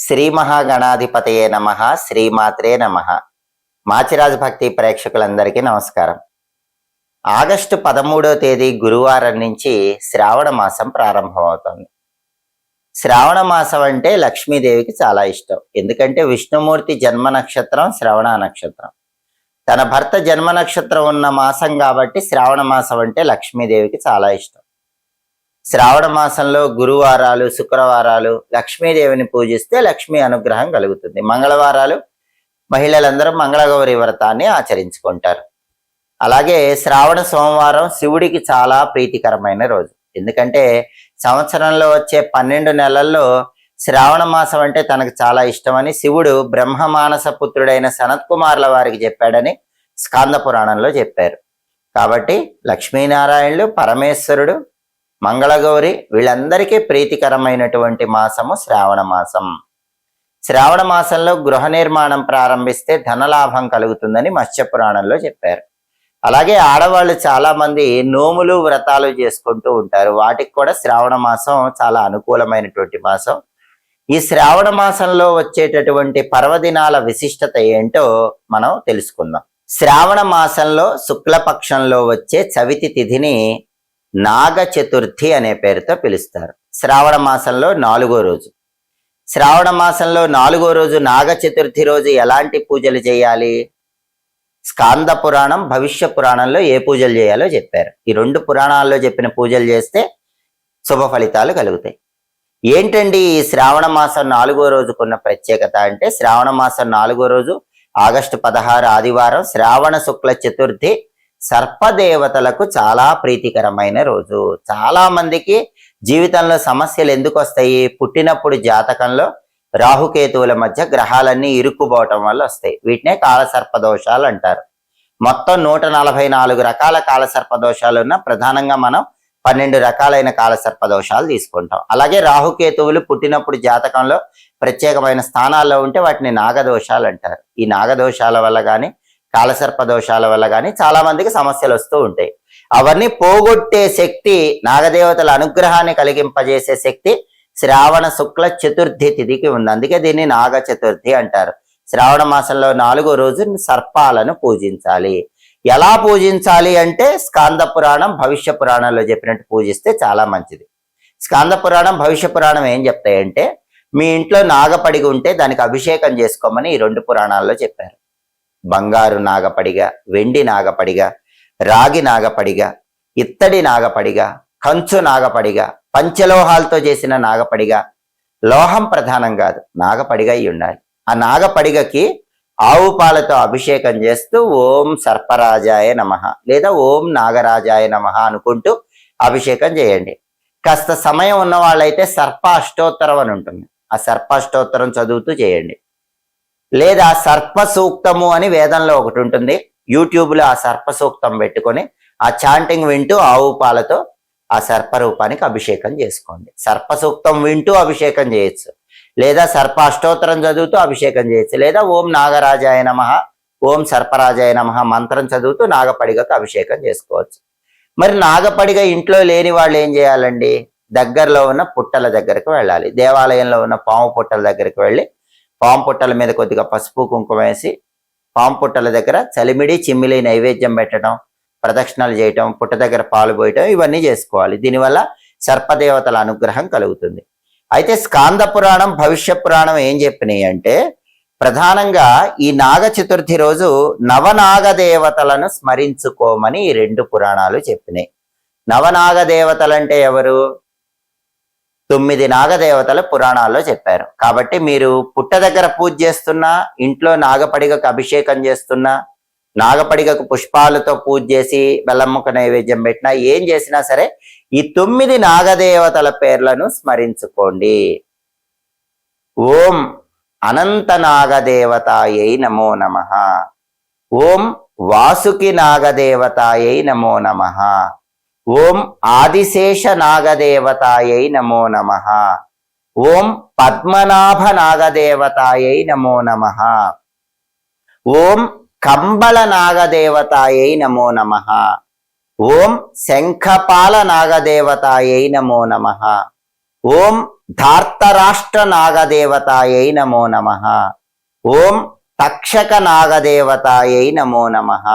శ్రీ మహాగణాధిపతయే నమః. శ్రీమాత్రే నమః. మాచిరాజు భక్తి ప్రేక్షకులందరికీ నమస్కారం. ఆగస్టు 13వ తేదీ గురువారం నుంచి శ్రావణ మాసం ప్రారంభమవుతుంది. శ్రావణ మాసం అంటే లక్ష్మీదేవికి చాలా ఇష్టం. ఎందుకంటే విష్ణుమూర్తి జన్మ నక్షత్రం శ్రవణ నక్షత్రం. తన భర్త జన్మ నక్షత్రం ఉన్న మాసం కాబట్టి శ్రావణ మాసం అంటే లక్ష్మీదేవికి చాలా ఇష్టం. శ్రావణ మాసంలో గురువారాలు, శుక్రవారాలు లక్ష్మీదేవిని పూజిస్తే లక్ష్మీ అనుగ్రహం కలుగుతుంది. మంగళవారాలు మహిళలందరూ మంగళగౌరి వ్రతాన్ని ఆచరించుకుంటారు. అలాగే శ్రావణ సోమవారం శివుడికి చాలా ప్రీతికరమైన రోజు. ఎందుకంటే సంవత్సరంలో వచ్చే 12 నెలల్లో శ్రావణ మాసం అంటే తనకు చాలా ఇష్టమని శివుడు బ్రహ్మమానస పుత్రుడైన సనత్ కుమార్ల వారికి చెప్పాడని స్కాంద పురాణంలో చెప్పారు. కాబట్టి లక్ష్మీనారాయణులు, పరమేశ్వరుడు, మంగళగౌరి వీళ్ళందరికీ ప్రీతికరమైనటువంటి మాసము శ్రావణ మాసం. శ్రావణ మాసంలో గృహ నిర్మాణం ప్రారంభిస్తే ధనలాభం కలుగుతుందని మత్స్య పురాణంలో చెప్పారు. అలాగే ఆడవాళ్ళు చాలా మంది నోములు, వ్రతాలు చేసుకుంటూ ఉంటారు. వాటికి కూడా శ్రావణ మాసం చాలా అనుకూలమైనటువంటి మాసం. ఈ శ్రావణ మాసంలో వచ్చేటటువంటి పర్వదినాల విశిష్టత ఏంటో మనం తెలుసుకుందాం. శ్రావణ మాసంలో శుక్లపక్షంలో వచ్చే చవితి తిథిని నాగ చతుర్థి అనే పేరుతో పిలుస్తారు. శ్రావణ మాసంలో 4వ రోజు. శ్రావణ మాసంలో 4వ రోజు నాగ చతుర్థి రోజు ఎలాంటి పూజలు చేయాలి? స్కాంద పురాణం, భవిష్య పురాణంలో ఏ పూజలు చేయాలో చెప్పారు. ఈ 2 పురాణాల్లో చెప్పిన పూజలు చేస్తే శుభ ఫలితాలు కలుగుతాయి. ఏంటండి ఈ శ్రావణ మాసం 4వ రోజుకున్న ప్రత్యేకత అంటే, శ్రావణ మాసం 4వ రోజు ఆగస్టు 16 ఆదివారం శ్రావణ శుక్ల చతుర్థి సర్పదేవతలకు చాలా ప్రీతికరమైన రోజు. చాలా మందికి జీవితంలో సమస్యలు ఎందుకు వస్తాయి? పుట్టినప్పుడు జాతకంలో రాహుకేతువుల మధ్య గ్రహాలన్నీ ఇరుక్కుపోవటం వల్ల వస్తాయి. వీటినే కాలసర్పదోషాలు అంటారు. మొత్తం 144 రకాల కాలసర్పదోషాలు ఉన్న ప్రధానంగా మనం 12 రకాలైన కాలసర్పదోషాలు తీసుకుంటాం. అలాగే రాహుకేతువులు పుట్టినప్పుడు జాతకంలో ప్రత్యేకమైన స్థానాల్లో ఉంటే వాటిని నాగదోషాలు అంటారు. ఈ నాగదోషాల వల్ల కానీ కాలసర్పదోషాల వల్ల కానీ చాలా మందికి సమస్యలు వస్తూ ఉంటాయి. అవన్నీ పోగొట్టే శక్తి, నాగదేవతల అనుగ్రహాన్ని కలిగింపజేసే శక్తి శ్రావణ శుక్ల చతుర్థి తిథికి ఉంది. అందుకే దీన్ని నాగ చతుర్థి అంటారు. శ్రావణ మాసంలో 4వ రోజు సర్పాలను పూజించాలి. ఎలా పూజించాలి అంటే స్కాంద పురాణం, భవిష్య పురాణంలో చెప్పినట్టు పూజిస్తే చాలా మంచిది. స్కాంద పురాణం, భవిష్య పురాణం ఏం చెప్తాయంటే, మీ ఇంట్లో నాగపడిగ ఉంటే దానికి అభిషేకం చేసుకోమని ఈ 2 పురాణాల్లో చెప్పారు. బంగారు నాగపడిగ, వెండి నాగపడిగ, రాగి నాగపడిగ, ఇత్తడి నాగపడిగ, కంచు నాగపడిగ, పంచలోహాలతో చేసిన నాగపడిగ, లోహం ప్రధానం కాదు, నాగపడిగ అయి ఉండాలి. ఆ నాగపడిగకి ఆవు పాలతో అభిషేకం చేస్తూ ఓం సర్పరాజాయ నమః లేదా ఓం నాగరాజాయ నమః అనుకుంటూ అభిషేకం చేయండి. కాస్త సమయం ఉన్న వాళ్ళైతే సర్ప అష్టోత్తరం అని ఉంటుంది, ఆ సర్ప అష్టోత్తరం చదువుతూ చేయండి. లేదా సర్ప సూక్తము అని వేదంలో ఒకటి ఉంటుంది. యూట్యూబ్లో ఆ సర్ప సూక్తం పెట్టుకొని ఆ చాంటింగ్ వింటూ ఆవు పాలతో ఆ సర్పరూపానికి అభిషేకం చేసుకోండి. సర్ప సూక్తం వింటూ అభిషేకం చేయొచ్చు, లేదా సర్ప అష్టోత్తరం చదువుతూ అభిషేకం చేయొచ్చు, లేదా ఓం నాగరాజాయ నమః, ఓం సర్పరాజాయ నమః మంత్రం చదువుతూ నాగపడిగకు అభిషేకం చేసుకోవచ్చు. మరి నాగపడిగ ఇంట్లో లేని వాళ్ళు ఏం చేయాలండి? దగ్గరలో ఉన్న పుట్టల దగ్గరకు వెళ్ళాలి. దేవాలయంలో ఉన్న పాము పుట్టల దగ్గరికి వెళ్ళి పాము పుట్టల మీద కొద్దిగా పసుపు కుంకుమ వేసి పాము పుట్టల దగ్గర చలిమిడి, చిమ్మిలి నైవేద్యం పెట్టడం, ప్రదక్షిణలు చేయటం, పుట్ట దగ్గర పాలు పోయటం, ఇవన్నీ చేసుకోవాలి. దీనివల్ల సర్పదేవతల అనుగ్రహం కలుగుతుంది. అయితే స్కాంద పురాణం, భవిష్య పురాణం ఏం చెప్పినాయి అంటే, ప్రధానంగా ఈ నాగ చతుర్థి రోజు నవనాగ దేవతలను స్మరించుకోమని ఈ 2 పురాణాలు చెప్పినాయి. నవనాగ దేవతలంటే ఎవరు? 9 నాగదేవతల పురాణాల్లో చెప్పారు. కాబట్టి మీరు పుట్ట దగ్గర పూజ చేస్తున్నా, ఇంట్లో నాగపడిగకు అభిషేకం చేస్తున్నా, నాగపడిగకు పుష్పాలతో పూజ చేసి బెల్లముక్క నైవేద్యం పెట్టినా, ఏం చేసినా సరే ఈ 9 నాగదేవతల పేర్లను స్మరించుకోండి. ఓం అనంత నాగదేవతాయై నమో నమః, ఓం వాసుకి నాగదేవతాయై నమో నమః, ఓం ఆదిశేష నాగదేవతాయై నమో నమః, ఓం పద్మనాభ నాగదేవతాయై నమో నమః, ఓం కంబళ నాగదేవతాయై నమో నమః, ఓం శంఖపాల నాగదేవతాయై నమో నమః, ఓం ధార్తరాష్ట్ర నాగదేవతాయై నమో నమః. ఓం తక్షక నాగదేవతాయై నమో నమః.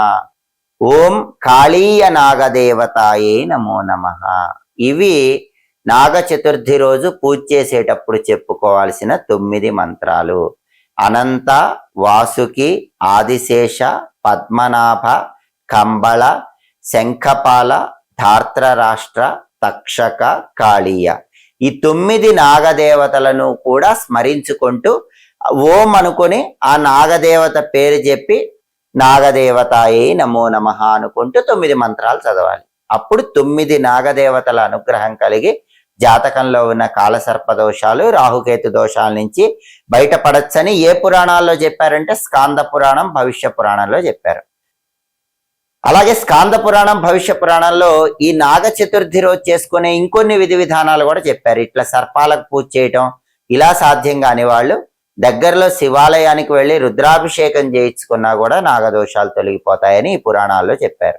ఓం కాళీయ నాగదేవతాయై నమో నమః. ఇవి నాగ చతుర్థి రోజు పూజ చేసేటప్పుడు చెప్పుకోవాల్సిన 9 మంత్రాలు. అనంత, వాసుకి, ఆదిశేష, పద్మనాభ, కంబళ, శంఖపాల, ధార్తరాష్ట్ర, తక్షక, కాళీయ. ఈ 9 నాగదేవతలను కూడా స్మరించుకుంటూ ఓం అనుకొని ఆ నాగదేవత పేరు చెప్పి నాగదేవతాయే నమో నమః అనుకుంటూ 9 మంత్రాలు చదవాలి. అప్పుడు 9 నాగదేవతల అనుగ్రహం కలిగి జాతకంలో ఉన్న కాలసర్ప దోషాలు, రాహుకేతు దోషాల నుంచి బయటపడచ్చని ఏ పురాణాల్లో చెప్పారంటే స్కాంద పురాణం, భవిష్య పురాణంలో చెప్పారు. అలాగే స్కాంద పురాణం, భవిష్య పురాణంలో ఈ నాగ చతుర్థి రోజు చేసుకునే ఇంకొన్ని విధి విధానాలు కూడా చెప్పారు. ఇట్లా సర్పాలకు పూజ చేయటం ఇలా సాధ్యం కాని వాళ్ళు దగ్గరలో శివాలయానికి వెళ్ళి రుద్రాభిషేకం చేయించుకున్నా కూడా నాగదోషాలు తొలగిపోతాయని ఈ పురాణాల్లో చెప్పారు.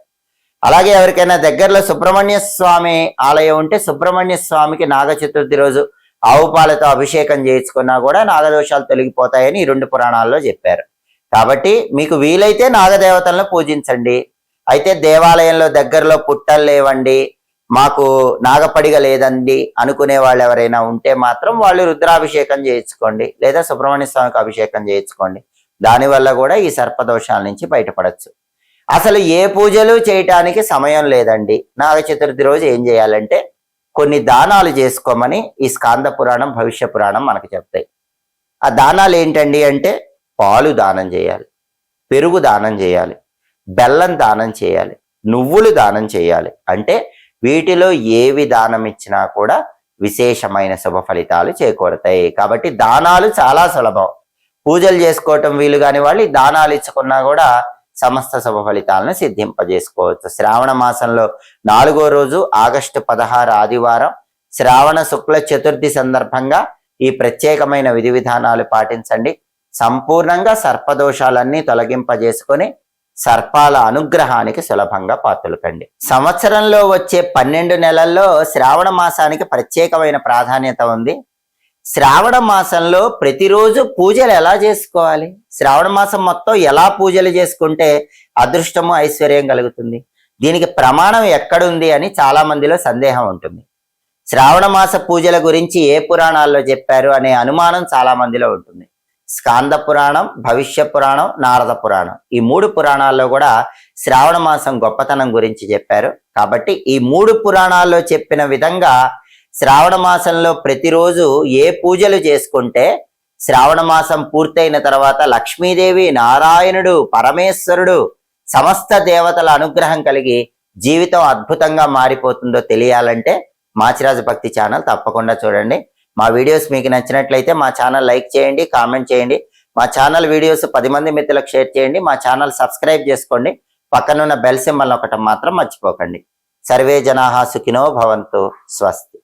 అలాగే ఎవరికైనా దగ్గరలో సుబ్రహ్మణ్య స్వామి ఆలయం ఉంటే సుబ్రహ్మణ్య స్వామికి నాగ చతుర్థి రోజు ఆవు పాలతో అభిషేకం చేయించుకున్నా కూడా నాగదోషాలు తొలగిపోతాయని ఈ 2 పురాణాల్లో చెప్పారు. కాబట్టి మీకు వీలైతే నాగదేవతలను పూజించండి. అయితే దేవాలయంలో దగ్గరలో పుట్టలు లేవండి, మాకు నాగపడిగ లేదండి అనుకునే వాళ్ళు ఎవరైనా ఉంటే మాత్రం వాళ్ళు రుద్రాభిషేకం చేయించుకోండి, లేదా సుబ్రహ్మణ్య స్వామికి అభిషేకం చేయించుకోండి. దానివల్ల కూడా ఈ సర్పదోషాల నుంచి బయటపడచ్చు. అసలు ఏ పూజలు చేయటానికి సమయం లేదండి, నాగ చతుర్థి రోజు ఏం చేయాలంటే కొన్ని దానాలు చేసుకోమని ఈ స్కాంద పురాణం, భవిష్య పురాణం మనకు చెప్తాయి. ఆ దానాలు ఏంటండి అంటే పాలు దానం చేయాలి, పెరుగు దానం చేయాలి, బెల్లం దానం చేయాలి, నువ్వులు దానం చేయాలి. అంటే వీటిలో ఏవి దానం ఇచ్చినా కూడా విశేషమైన శుభ ఫలితాలు చేకూరతాయి. కాబట్టి దానాలు చాలా సులభం. పూజలు చేసుకోవటం వీలు కాని వాళ్ళు ఈ దానాలు ఇచ్చుకున్నా కూడా సమస్త శుభ ఫలితాలను సిద్ధింపజేసుకోవచ్చు. శ్రావణ మాసంలో 4వ రోజు ఆగస్టు 16 ఆదివారం శ్రావణ శుక్ల చతుర్థి సందర్భంగా ఈ ప్రత్యేకమైన విధి విధానాలు పాటించండి. సంపూర్ణంగా సర్పదోషాలన్నీ తొలగింపజేసుకొని సర్పాల అనుగ్రహానికి సులభంగా పాత్రలుకండి. సంవత్సరంలో వచ్చే 12 నెలల్లో శ్రావణ మాసానికి ప్రత్యేకమైన ప్రాధాన్యత ఉంది. శ్రావణ మాసంలో ప్రతిరోజు పూజలు ఎలా చేసుకోవాలి, శ్రావణ మాసం మొత్తం ఎలా పూజలు చేసుకుంటే అదృష్టము ఐశ్వర్యం కలుగుతుంది, దీనికి ప్రమాణం ఎక్కడుంది అని చాలా మందిలో సందేహం ఉంటుంది. శ్రావణ మాస పూజల గురించి ఏ పురాణాల్లో చెప్పారు అనే అనుమానం చాలా మందిలో ఉంటుంది. స్కాంద పురాణం, భవిష్య పురాణం, నారద పురాణం ఈ 3 పురాణాల్లో కూడా శ్రావణ మాసం గొప్పతనం గురించి చెప్పారు. కాబట్టి ఈ 3 పురాణాల్లో చెప్పిన విధంగా శ్రావణ మాసంలో ప్రతిరోజు ఏ పూజలు చేసుకుంటే శ్రావణ మాసం పూర్తయిన తర్వాత లక్ష్మీదేవి, నారాయణుడు, పరమేశ్వరుడు సమస్త దేవతల అనుగ్రహం కలిగి జీవితం అద్భుతంగా మారిపోతుందో తెలియాలంటే మాచిరాజు భక్తి ఛానల్ తప్పకుండా చూడండి. మా వీడియోస్ మీకు నచ్చినట్లయితే మా ఛానల్ లైక్ చేయండి, కామెంట్ చేయండి. మా ఛానల్ వీడియోస్ 10 మంది మిత్రులకు షేర్ చేయండి. మా ఛానల్ సబ్స్క్రైబ్ చేసుకోండి. పక్కనున్న బెల్ సింబల్ నొక్కటం మాత్రం మర్చిపోకండి. సర్వే జనాః సుఖినో భవంతు. స్వస్తి.